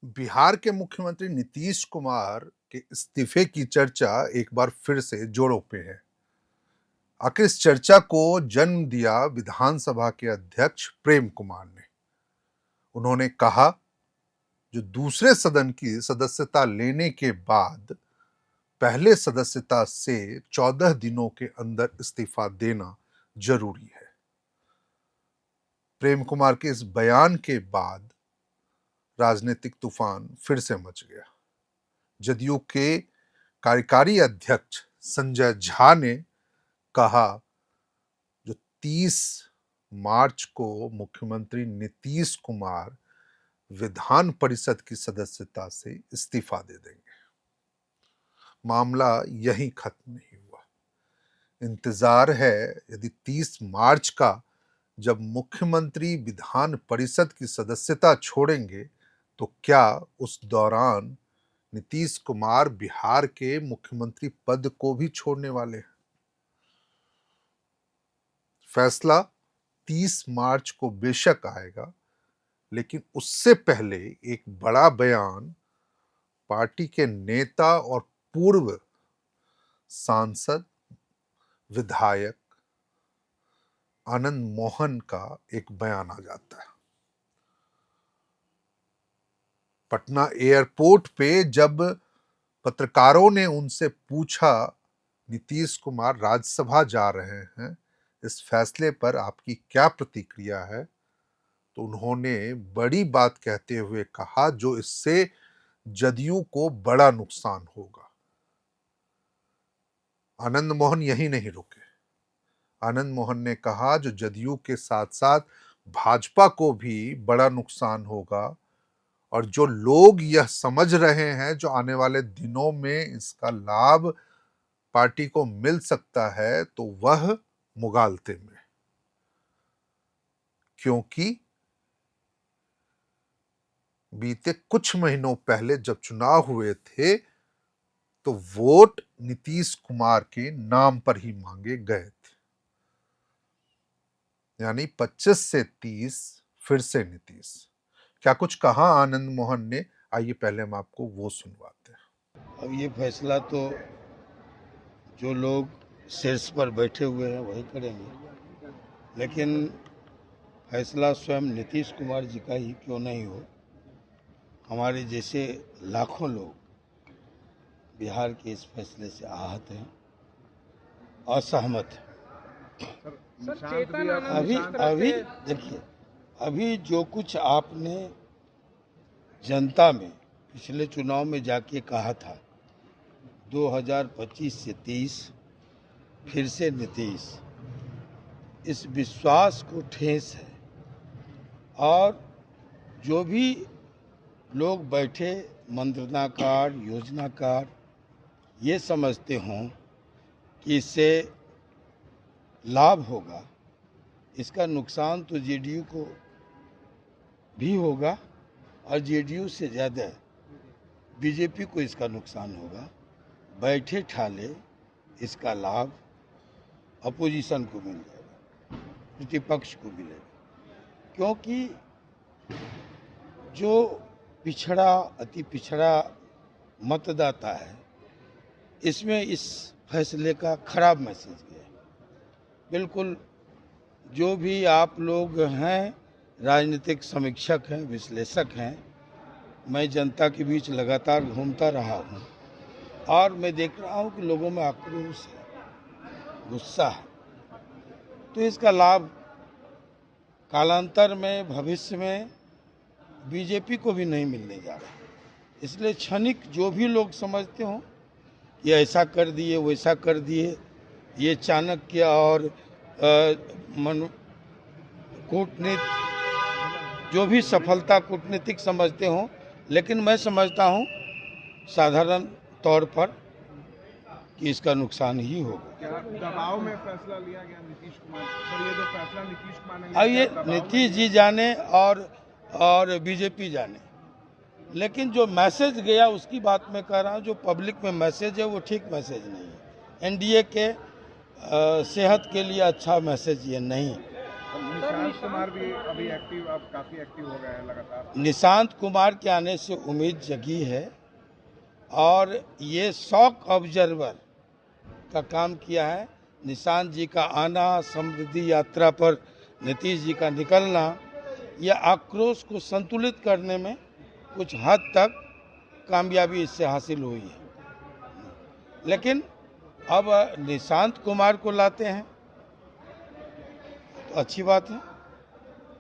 बिहार के मुख्यमंत्री नीतीश कुमार के इस्तीफे की चर्चा एक बार फिर से जोरों पे है। आखिर इस चर्चा को जन्म दिया विधानसभा के अध्यक्ष प्रेम कुमार ने। उन्होंने कहा, जो दूसरे सदन की सदस्यता लेने के बाद पहले सदस्यता से 14 दिनों के अंदर इस्तीफा देना जरूरी है। प्रेम कुमार के इस बयान के बाद राजनीतिक तूफान फिर से मच गया। जदयू के कार्यकारी अध्यक्ष संजय झा ने कहा, जो 30 मार्च को मुख्यमंत्री नीतीश कुमार विधान परिषद की सदस्यता से इस्तीफा दे देंगे। मामला यहीं खत्म नहीं हुआ। इंतजार है, यदि 30 मार्च का जब मुख्यमंत्री विधान परिषद की सदस्यता छोड़ेंगे तो क्या उस दौरान नीतीश कुमार बिहार के मुख्यमंत्री पद को भी छोड़ने वाले हैं। फैसला 30 मार्च को बेशक आएगा, लेकिन उससे पहले एक बड़ा बयान पार्टी के नेता और पूर्व सांसद विधायक आनंद मोहन का एक बयान आ जाता है। पटना एयरपोर्ट पे जब पत्रकारों ने उनसे पूछा, नीतीश कुमार राज्यसभा जा रहे हैं, इस फैसले पर आपकी क्या प्रतिक्रिया है, तो उन्होंने बड़ी बात कहते हुए कहा, जो इससे जदयू को बड़ा नुकसान होगा। आनंद मोहन यही नहीं रुके। आनंद मोहन ने कहा, जो जदयू के साथ साथ भाजपा को भी बड़ा नुकसान होगा और जो लोग यह समझ रहे हैं जो आने वाले दिनों में इसका लाभ पार्टी को मिल सकता है, तो वह मुगालते में, क्योंकि बीते कुछ महीनों पहले जब चुनाव हुए थे तो वोट नीतीश कुमार के नाम पर ही मांगे गए थे। यानी 25 से 30 फिर से नीतीश। क्या कुछ कहा आनंद मोहन ने, आइए पहले हम आपको वो सुनवाते हैं। अब ये फैसला तो जो लोग शीर्ष पर बैठे हुए हैं वही करेंगे, लेकिन फैसला स्वयं नीतीश कुमार जी का ही क्यों नहीं हो। हमारे जैसे लाखों लोग बिहार के इस फैसले से आहत हैं, असहमत हैं। अभी देखिए, अभी जो कुछ आपने जनता में पिछले चुनाव में जाके कहा था, 2025 से 30 फिर से नीतीश, इस विश्वास को ठेस है। और जो भी लोग बैठे मंत्रणाकार, योजनाकार, ये समझते हों कि इससे लाभ होगा, इसका नुकसान तो जेडीयू को भी होगा और जेडीयू से ज़्यादा बीजेपी को इसका नुकसान होगा। बैठे ठाले इसका लाभ अपोजिशन को मिल जाएगा, प्रतिपक्ष को मिलेगा, क्योंकि जो पिछड़ा, अति पिछड़ा मतदाता है, इसमें इस फैसले का खराब मैसेज गया। बिल्कुल, जो भी आप लोग हैं, राजनीतिक समीक्षक हैं, विश्लेषक हैं, मैं जनता के बीच लगातार घूमता रहा हूं और मैं देख रहा हूं कि लोगों में आक्रोश है, गुस्सा है। तो इसका लाभ कालांतर में, भविष्य में बीजेपी को भी नहीं मिलने जा रहा। इसलिए क्षणिक जो भी लोग समझते हों ये ऐसा कर दिए, वैसा कर दिए, ये चाणक्य और कूटनीति, जो भी सफलता कूटनीतिक समझते हों, लेकिन मैं समझता हूं साधारण तौर पर कि इसका नुकसान ही होगा। क्या दबाव में फैसला लिया गया नीतीश कुमार सर? ये जो फैसला नीतीश कुमार ने लिया, अब ये नीतीश जी जाने और बीजेपी जाने, लेकिन जो मैसेज गया उसकी बात मैं कह रहा हूँ। जो पब्लिक में मैसेज है वो ठीक मैसेज नहीं है। एनडीए के सेहत के लिए अच्छा मैसेज ये नहीं है। निशांत कुमार भी अभी एक्टिव, अब काफी एक्टिव हो गए हैं लगातार। निशांत कुमार के आने से उम्मीद जगी है और ये शॉक ऑब्जर्वर का काम किया है। निशांत जी का आना, समृद्धि यात्रा पर नीतीश जी का निकलना, यह आक्रोश को संतुलित करने में कुछ हद तक कामयाबी इससे हासिल हुई है। लेकिन अब निशांत कुमार को लाते हैं तो अच्छी बात है।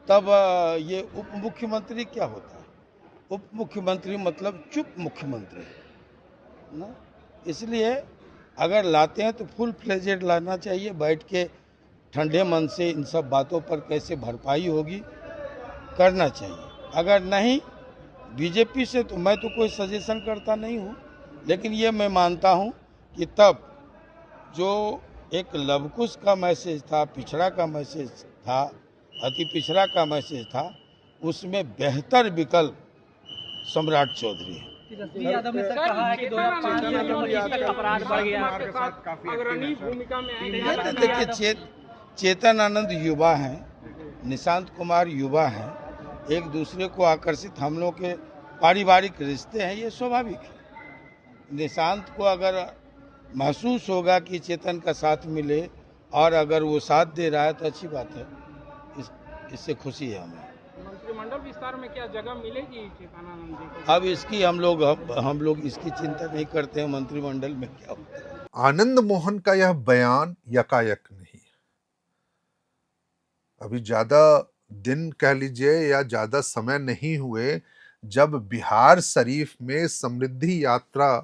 तब ये उप मुख्यमंत्री क्या होता है? उप मुख्यमंत्री मतलब चुप मुख्यमंत्री ना। इसलिए अगर लाते हैं तो फुल फ्लेजेड लाना चाहिए, बैठ के ठंडे मन से इन सब बातों पर कैसे भरपाई होगी करना चाहिए। अगर नहीं, बीजेपी से तो मैं तो कोई सजेशन करता नहीं हूँ, लेकिन ये मैं मानता हूँ कि तब जो एक लवकुश का मैसेज था, पिछड़ा का मैसेज था, अति पिछड़ा का मैसेज था, उसमें बेहतर विकल्प सम्राट चौधरी है। तेजस्वी यादव ने सर कहा है कि 2005 से जो तक अपराध बढ़ गया है। अग्रणी भूमिका में ये तो देखिए, चेतन आनंद युवा हैं, निशांत कुमार युवा हैं, एक दूसरे को आकर्षित हम लोग के पारिवारिक रिश्ते हैं, ये स्वाभाविक है। निशांत को अगर महसूस होगा कि चेतन का साथ मिले और अगर वो साथ दे रहा है तो अच्छी बात है, इससे खुशी है हमें। मंत्रिमंडल विस्तार में क्या जगह मिलेगी चेतनानंद जी को? अब इसकी हम लोग इसकी चिंता नहीं करते हैं मंत्रिमंडल में क्या होता है। आनंद मोहन का यह बयान यकायक नहीं, अभी ज्यादा दिन कह लीजिए या ज्यादा समय नहीं हुए जब बिहार शरीफ में समृद्धि यात्रा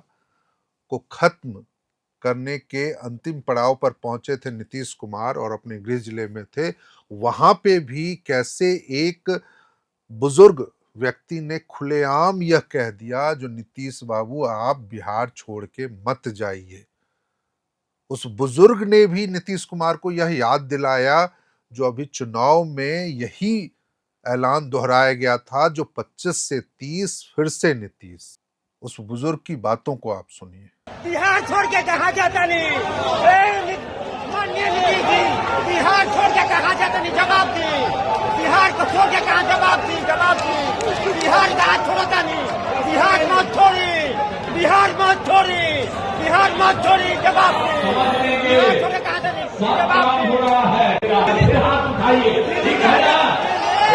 को खत्म करने के अंतिम पड़ाव पर पहुंचे थे नीतीश कुमार और अपने गृह जिले में थे, वहां पे भी कैसे एक बुजुर्ग व्यक्ति ने खुलेआम यह कह दिया, जो नीतीश बाबू आप बिहार छोड़ के मत जाइए। उस बुजुर्ग ने भी नीतीश कुमार को यह याद दिलाया जो अभी चुनाव में यही ऐलान दोहराया गया था, जो 25 से 30 फिर से नीतीश। उस बुजुर्ग की बातों को आप सुनिए। बिहार छोड़ के कहाँ जाता नहीं, माननीय नीतीश जी, बिहार छोड़ के कहाँ जाता नहीं, जवाब दी। बिहार को छोड़ के कहाँ जवाब दी, बिहार कहाँ छोड़ता नहीं, बिहार मत छोड़ी, बिहार मत छोड़ी, बिहार मत छोड़ी, जवाब दी। बिहार छोड़ के कहाँ जाता नहीं, जवाब दी। हाथ उठाइए, ठीक है ना?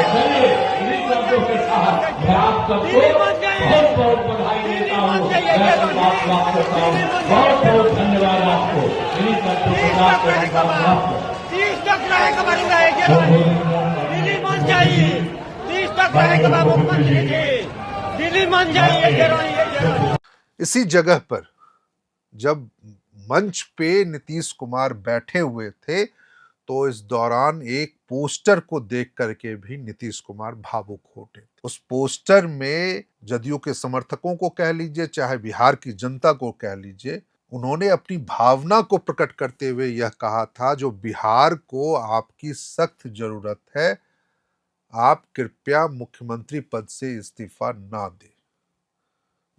चलिए, इन्हीं शब्दों के साथ मैं आप सबको बहुत बहुत बधाई देता हूँ, बहुत बहुत धन्यवाद आपको। इन्हीं शब्दों के साथ आपको 30 तक रहेगा दिल्ली मन जाइए, 30 तक रहेगा मुख्यमंत्री जी, दिल्ली मन जाइए। इसी जगह पर जब मंच पे नीतीश कुमार बैठे हुए थे तो इस दौरान एक पोस्टर को देख करके भी नीतीश कुमार भावुक हो उठे। उस पोस्टर में जदयू के समर्थकों को कह लीजिए, चाहे बिहार की जनता को कह लीजिए, उन्होंने अपनी भावना को प्रकट करते हुए यह कहा था, जो बिहार को आपकी सख्त जरूरत है, आप कृपया मुख्यमंत्री पद से इस्तीफा ना दें।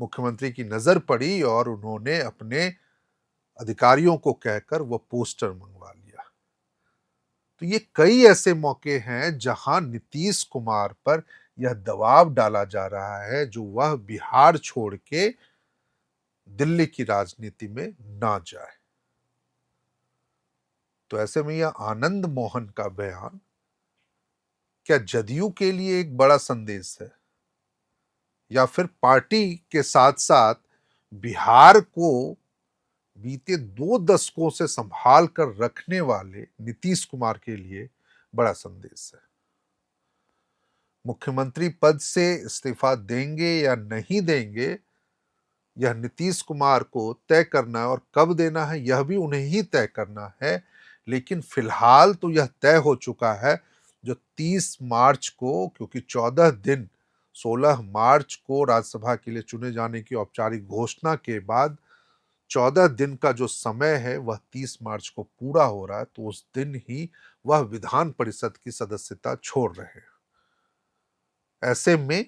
मुख्यमंत्री की नजर पड़ी और उन्होंने अपने अधिकारियों को कहकर वह पोस्टर मंगवा लिया। तो ये कई ऐसे मौके हैं जहां नीतीश कुमार पर यह दबाव डाला जा रहा है जो वह बिहार छोड़ के दिल्ली की राजनीति में ना जाए। तो ऐसे में यह आनंद मोहन का बयान क्या जदयू के लिए एक बड़ा संदेश है, या फिर पार्टी के साथ साथ बिहार को बीते 2 दशकों से संभाल कर रखने वाले नीतीश कुमार के लिए बड़ा संदेश है? मुख्यमंत्री पद से इस्तीफा देंगे या नहीं देंगे, यह नीतीश कुमार को तय करना है, और कब देना है यह भी उन्हें ही तय करना है। लेकिन फिलहाल तो यह तय हो चुका है, जो 30 मार्च को, क्योंकि 14 दिन 16 मार्च को राज्यसभा के लिए चुने जाने की औपचारिक घोषणा के बाद 14 दिन का जो समय है वह 30 मार्च को पूरा हो रहा है, तो उस दिन ही वह विधान परिषद की सदस्यता छोड़ रहे हैं। ऐसे में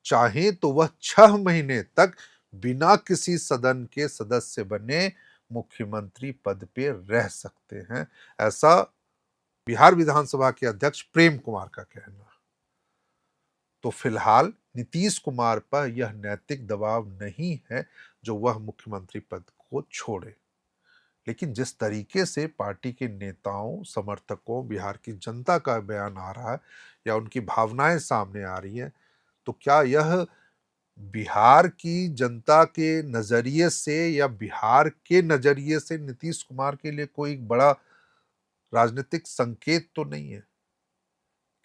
चाहे तो वह 6 महीने तक बिना किसी सदन के सदस्य बने मुख्यमंत्री पद पे रह सकते हैं। ऐसा बिहार विधानसभा के अध्यक्ष प्रेम कुमार का कहना। तो फिलहाल नीतीश कुमार पर यह नैतिक दबाव नहीं है जो वह मुख्यमंत्री पद को छोड़े, लेकिन जिस तरीके से पार्टी के नेताओं, समर्थकों, बिहार की जनता का बयान आ रहा है या उनकी भावनाएं सामने आ रही हैं, तो क्या यह बिहार की जनता के नजरिए से या बिहार के नजरिए से नीतीश कुमार के लिए कोई बड़ा राजनीतिक संकेत तो नहीं है?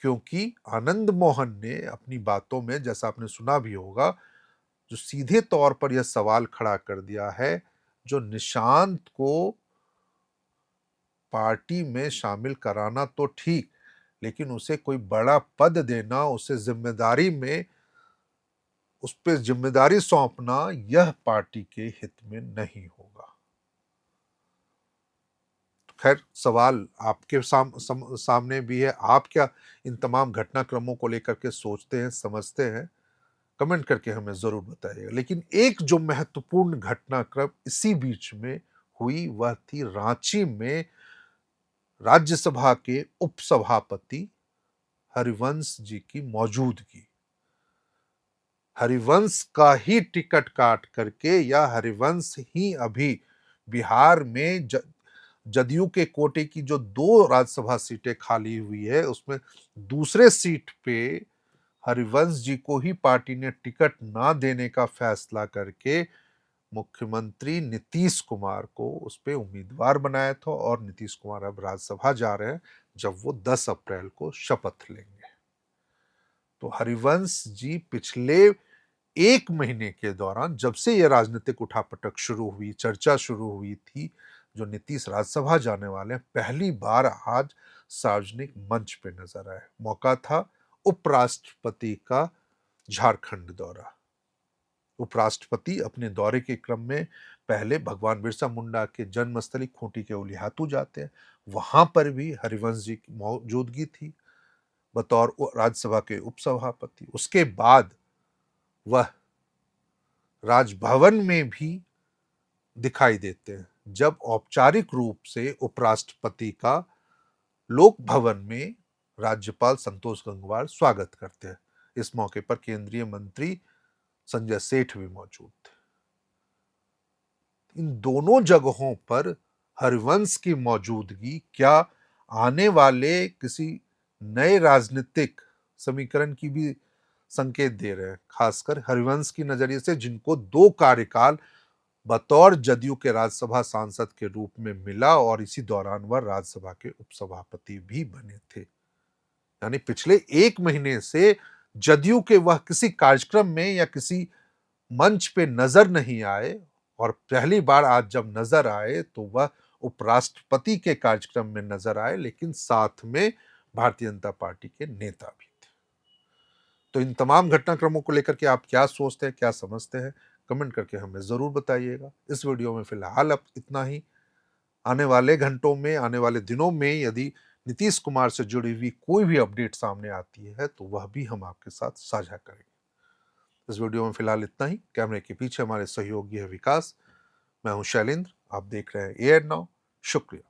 क्योंकि आनंद मोहन ने अपनी बातों में, जैसा आपने सुना भी होगा, जो सीधे तौर पर यह सवाल खड़ा कर दिया है, जो निशांत को पार्टी में शामिल कराना तो ठीक, लेकिन उसे कोई बड़ा पद देना, उसे जिम्मेदारी में, उस पर जिम्मेदारी सौंपना, यह पार्टी के हित में नहीं होगा। खैर, सवाल आपके सामने भी है। आप क्या इन तमाम घटनाक्रमों को लेकर के सोचते हैं, समझते हैं? कमेंट करके हमें जरूर बताइएगा। लेकिन एक जो महत्वपूर्ण घटनाक्रम इसी बीच में हुई, वह थी रांची में राज्यसभा के उपसभापति हरिवंश जी की मौजूदगी। हरिवंश का ही टिकट काट करके, या हरिवंश ही अभी बिहार में जदयू के कोटे की जो 2 राज्यसभा सीटें खाली हुई है, उसमें दूसरे सीट पे हरिवंश जी को ही पार्टी ने टिकट ना देने का फैसला करके मुख्यमंत्री नीतीश कुमार को उस पे उम्मीदवार बनाया था। और नीतीश कुमार अब राज्यसभा जा रहे हैं, जब वो 10 अप्रैल को शपथ लेंगे। तो हरिवंश जी पिछले 1 महीने के दौरान, जब से यह राजनीतिक उठापटक शुरू हुई, चर्चा शुरू हुई थी, जो नीतीश राज्यसभा जाने वाले हैं, पहली बार आज सार्वजनिक मंच पे नजर आए। मौका था उपराष्ट्रपति का झारखंड दौरा। उपराष्ट्रपति अपने दौरे के क्रम में पहले भगवान बिरसा मुंडा के जन्मस्थली खूंटी के उलिहातू जाते हैं। वहां पर भी हरिवंश जी की मौजूदगी थी बतौर राज्यसभा के उपसभापति। उसके बाद वह राजभवन में भी दिखाई देते हैं, जब औपचारिक रूप से उपराष्ट्रपति का लोक भवन में राज्यपाल संतोष गंगवार स्वागत करते हैं। इस मौके पर केंद्रीय मंत्री संजय सेठ भी मौजूद थे। इन दोनों जगहों पर हरिवंश की मौजूदगी क्या आने वाले किसी नए राजनीतिक समीकरण की भी संकेत दे रहे हैं, खासकर हरिवंश की नजरिए से, जिनको 2 कार्यकाल बतौर जदयू के राज्यसभा सांसद के रूप में मिला और इसी दौरान वह राज्यसभा के उपसभापति भी बने थे। यानी पिछले 1 महीने से जदयू के वह किसी कार्यक्रम में या किसी मंच पे नजर नहीं आए, और पहली बार आज जब नजर आए तो वह उपराष्ट्रपति के कार्यक्रम में नजर आए, लेकिन साथ में भारतीय जनता पार्टी के नेता भी थे। तो इन तमाम घटनाक्रमों को लेकर के आप क्या सोचते हैं, क्या समझते हैं, कमेंट करके हमें जरूर बताइएगा। इस वीडियो में फिलहाल अब इतना ही। आने वाले घंटों में, आने वाले दिनों में यदि नीतीश कुमार से जुड़ी हुई कोई भी अपडेट सामने आती है तो वह भी हम आपके साथ साझा करेंगे। इस वीडियो में फिलहाल इतना ही। कैमरे के पीछे हमारे सहयोगी है विकास, मैं हूं शैलेंद्र, आप देख रहे हैं एआर नाउ। शुक्रिया।